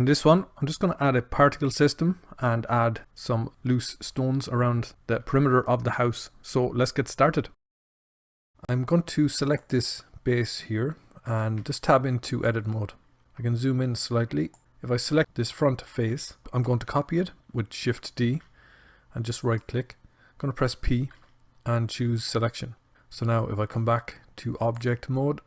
In this one, I'm just going to add a particle system and add some loose stones around the perimeter of the house. So let's get started. I'm going to select this base here and just tab into edit mode. I can zoom in slightly. If I select this front face, I'm going to copy it with Shift D and just right click. I'm going to press P and choose selection. So now if I come back to object mode,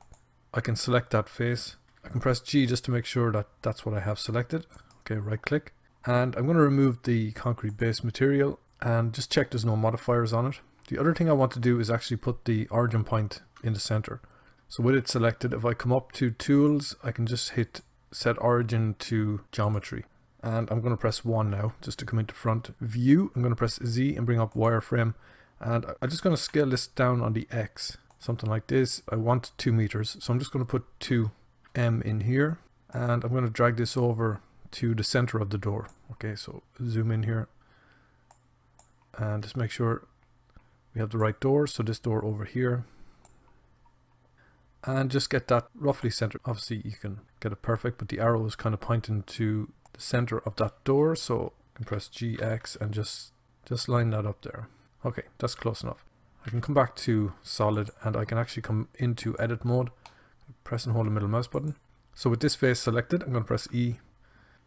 I can select that face. I can press G just to make sure that that's what I have selected. Okay, right click. And I'm going to remove the concrete base material and just check there's no modifiers on it. The other thing I want to do is actually put the origin point in the center. So with it selected, if I come up to tools, I can just hit set origin to geometry. And I'm going to press 1 now just to come into front view. I'm going to press Z and bring up wireframe. And I'm just going to scale this down on the X, something like this. I want 2 meters. So I'm just going to put 2M in here. And I'm going to drag this over to the center of the door. Okay, so zoom in here. And just make sure we have the right door. So this door over here. And just get that roughly centered. Obviously you can get it perfect, but the arrow is kind of pointing to the center of that door. So I can press GX and just line that up there. Okay, that's close enough. I can come back to solid and I can actually come into edit mode. Press and hold the middle mouse button. So with this face selected, I'm going to press E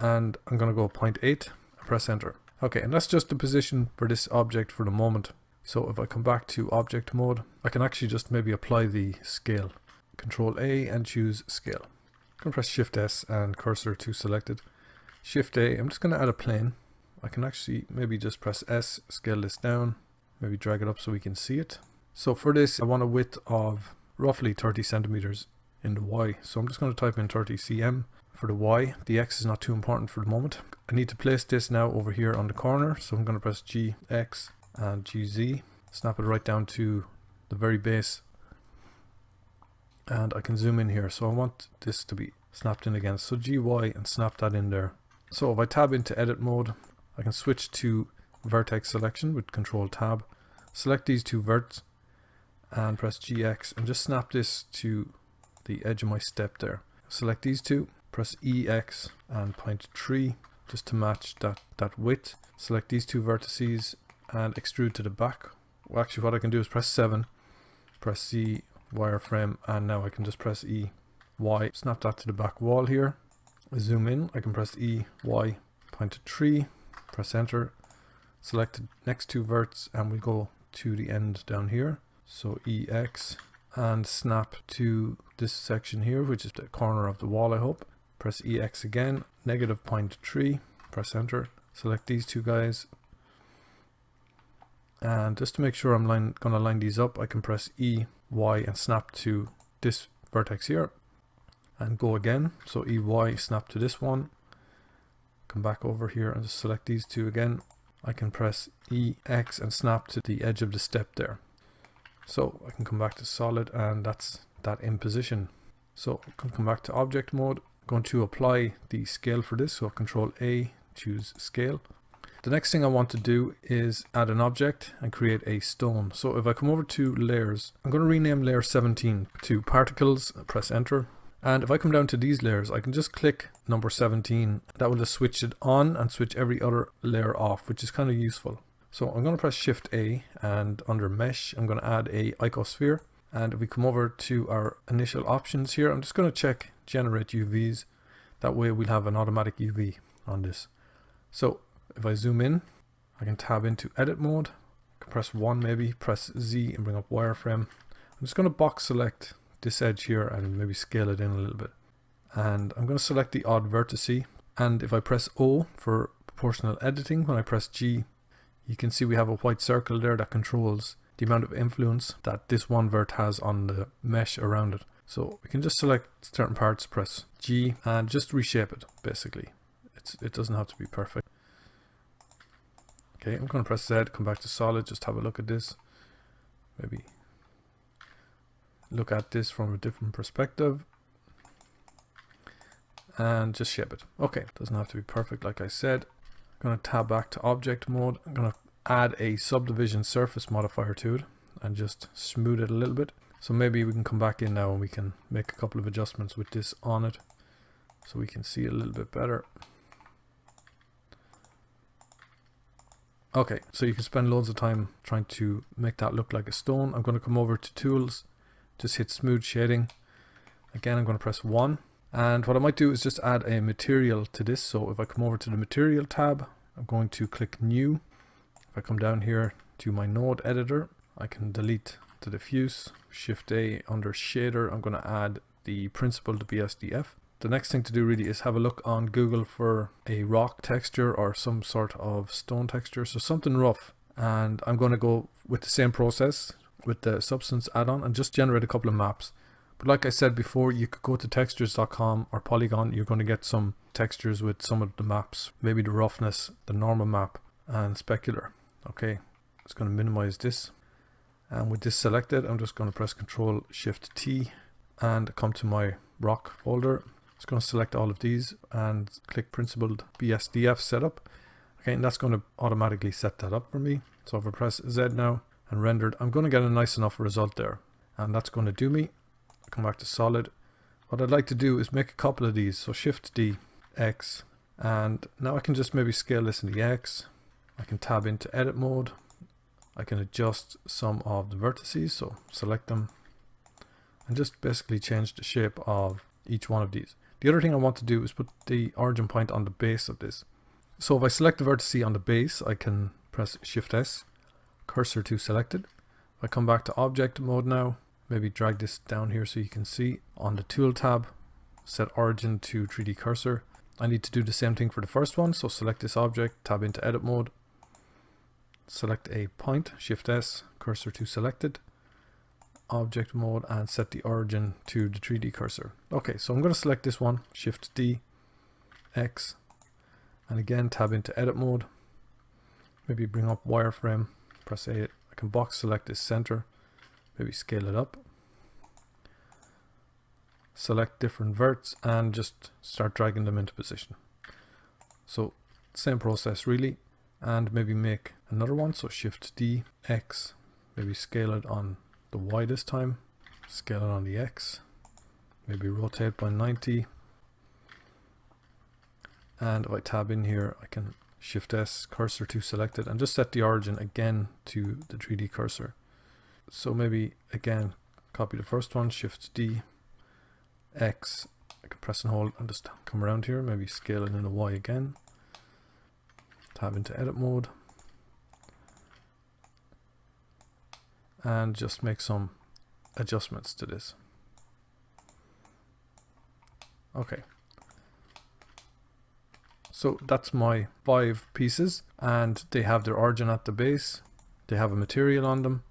and I'm going to go 0.8 and press enter. Okay, and that's just the position for this object for the moment. So if I come back to object mode, I can actually just maybe apply the scale. Control A and choose scale. I'm going to press Shift S and cursor to selected. Shift A, I'm just going to add a plane. I can actually maybe just press S, scale this down, maybe drag it up so we can see it. So for this, I want a width of roughly 30 centimeters in the Y. So I'm just going to type in 30 cm for the Y. The X is not too important for the moment. I need to place this now over here on the corner. So I'm going to press GX and GZ, snap it right down to the very base. And I can zoom in here. So I want this to be snapped in again. So GY and snap that in there. So if I tab into edit mode, I can switch to vertex selection with Control Tab. Select these 2 verts and press GX and just snap this to the edge of my step there. Select these 2, press EX and 0.3 just to match that width. Select these 2 vertices and extrude to the back. Well, actually what I can do is press 7, press C, wireframe, and now I can just press E, Y, snap that to the back wall here. Zoom in, I can press E, Y, 0.3, press enter, select the next 2 verts and we go to the end down here. So EX and snap to this section here, which is the corner of the wall, I hope. Press EX again, negative 0.3, press enter, select these 2 guys. And just to make sure I'm going to line these up, I can press E, Y and snap to this vertex here and go again. So EY, snap to this one, come back over here and just select these 2 again. I can press EX and snap to the edge of the step there. So I can come back to solid and that's that in position. So I can come back to object mode. I'm going to apply the scale for this. So Control A, choose scale. The next thing I want to do is add an object and create a stone. So if I come over to layers, I'm going to rename layer 17 to particles, press enter. And if I come down to these layers, I can just click number 17. That will just switch it on and switch every other layer off, which is kind of useful. So I'm going to press Shift A and under mesh, I'm going to add a icosphere. And if we come over to our initial options here, I'm just going to check generate UVs. That way we'll have an automatic UV on this. So if I zoom in, I can tab into edit mode, I can press 1 maybe, press Z and bring up wireframe. I'm just going to box select this edge here and maybe scale it in a little bit. And I'm going to select the odd vertice. And if I press O for proportional editing, when I press G, you can see we have a white circle there that controls the amount of influence that this one vert has on the mesh around it. So we can just select certain parts, press G and just reshape it basically. It doesn't have to be perfect. Okay, I'm going to press Z, come back to solid, just have a look at this. Maybe look at this from a different perspective. And just shape it. Okay, doesn't have to be perfect like I said. I'm going to tab back to object mode. I'm going to add a subdivision surface modifier to it and just smooth it a little bit. So maybe we can come back in now and we can make a couple of adjustments with this on it so we can see it a little bit better. Okay, so you can spend loads of time trying to make that look like a stone. I'm going to come over to tools, just hit smooth shading. Again, I'm going to press 1. And what I might do is just add a material to this. So if I come over to the material tab, I'm going to click new. If I come down here to my node editor, I can delete the diffuse, Shift A under shader. I'm going to add the principled BSDF. The next thing to do really is have a look on Google for a rock texture or some sort of stone texture, so something rough. And I'm going to go with the same process with the substance add-on and just generate a couple of maps. But like I said before, you could go to textures.com or Polygon. You're going to get some textures with some of the maps, maybe the roughness, the normal map, and specular. Okay, it's going to minimize this. And with this selected, I'm just going to press Ctrl Shift T and come to my rock folder. It's going to select all of these and click Principled BSDF Setup. Okay, and that's going to automatically set that up for me. So if I press Z now and rendered, I'm going to get a nice enough result there. And that's going to do me. Come back to solid. What I'd like to do is make a couple of these. So Shift D, X, and now I can just maybe scale this in the X. I can tab into edit mode. I can adjust some of the vertices, so select them and just basically change the shape of each one of these. The other thing I want to do is put the origin point on the base of this. So if I select the vertex on the base, I can press Shift S, cursor to selected. If I come back to object mode now, maybe drag this down here so you can see on the tool tab, set origin to 3D cursor. I need to do the same thing for the first one. So select this object, tab into edit mode, select a point, Shift S, cursor to selected, object mode, and set the origin to the 3D cursor. Okay, so I'm going to select this one, Shift D, X, and again tab into edit mode. Maybe bring up wireframe, press A. I can box select this center, maybe scale it up. Select different verts and just start dragging them into position. So same process really, and maybe make another one. So Shift D, X, maybe scale it on the Y this time, scale it on the X, maybe rotate by 90, and if I tab in here I can Shift S, cursor to selected, and just set the origin again to the 3D cursor. So maybe again copy the first one, Shift D, X, I can press and hold and just come around here, maybe scale it in the Y again, tab into edit mode, and just make some adjustments to this. Okay, so that's my 5 pieces, and they have their origin at the base, they have a material on them.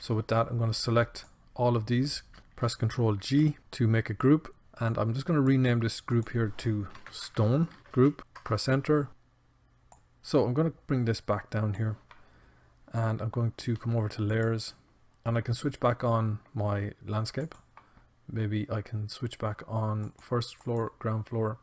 So with that, I'm going to select all of these, press Ctrl G to make a group, and I'm just going to rename this group here to stone group, press enter. So I'm going to bring this back down here, and I'm going to come over to layers, and I can switch back on my landscape. Maybe I can switch back on first floor, ground floor.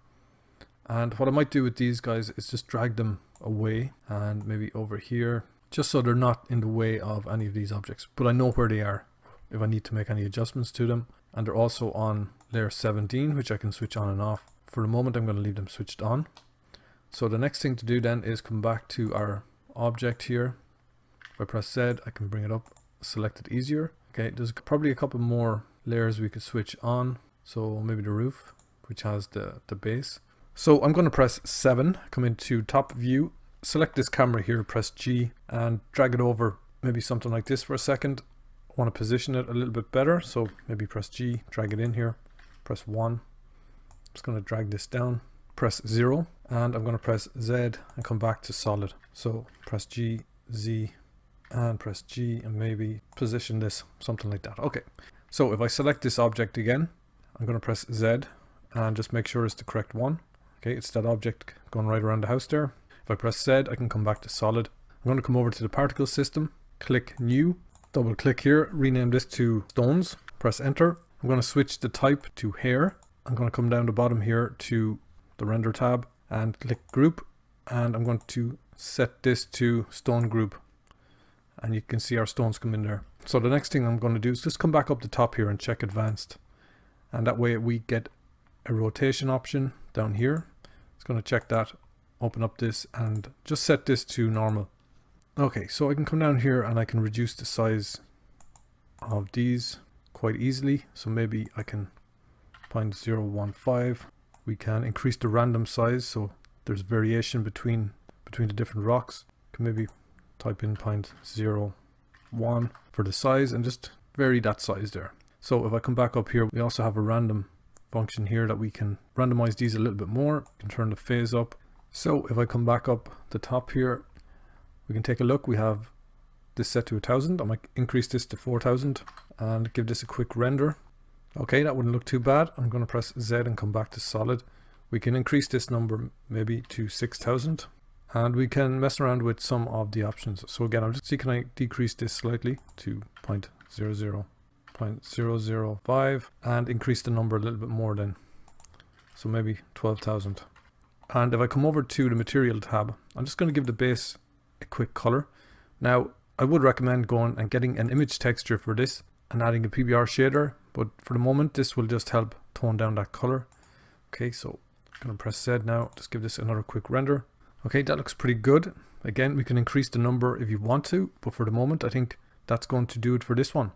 And what I might do with these guys is just drag them away and maybe over here, just so they're not in the way of any of these objects, but I know where they are if I need to make any adjustments to them. And they're also on layer 17, which I can switch on and off. For the moment, I'm going to leave them switched on. So the next thing to do then is come back to our object here. If I press Z, I can bring it up, select it easier. Okay, there's probably a couple more layers we could switch on. So maybe the roof, which has the base. So I'm going to press 7, come into top view, select this camera here, press G and drag it over maybe something like this for a second. I want to position it a little bit better, so maybe press G, drag it in here, press 1. I'm just going to drag this down, press 0, and I'm going to press Z and come back to solid. So press G, Z, and press G, and maybe position this something like that. Okay, so if I select this object again, I'm going to press Z and just make sure it's the correct one. Okay, it's that object going right around the house there. If I press Z, I can come back to solid. I'm going to come over to the particle system, click new, double click here, rename this to stones, press enter. I'm going to switch the type to hair. I'm going to come down the bottom here to the render tab and click group, and I'm going to set this to stone group, and you can see our stones come in there. So the next thing I'm going to do is just come back up the top here and check advanced, and that way we get a rotation option down here. It's going to check that, open up this and just set this to normal. Okay, so I can come down here and I can reduce the size of these quite easily. So maybe I can 0.015. We can increase the random size, so there's variation between the different rocks. Can maybe type in 0.01 for the size and just vary that size there. So if I come back up here, we also have a random function here that we can randomize these a little bit more. We can turn the phase up. So if I come back up the top here, we can take a look. We have this set to 1000. I might increase this to 4000 and give this a quick render. Okay, that wouldn't look too bad. I'm going to press Z and come back to solid. We can increase this number maybe to 6000, and we can mess around with some of the options. So again, I'll just see, can I decrease this slightly to 0.005 and increase the number a little bit more then. So maybe 12,000. And if I come over to the material tab, I'm just going to give the base a quick color. Now, I would recommend going and getting an image texture for this and adding a PBR shader, but for the moment this will just help tone down that color. Okay, so I'm going to press Z now, just give this another quick render. Okay, that looks pretty good. Again, we can increase the number if you want to, but for the moment I think that's going to do it for this one.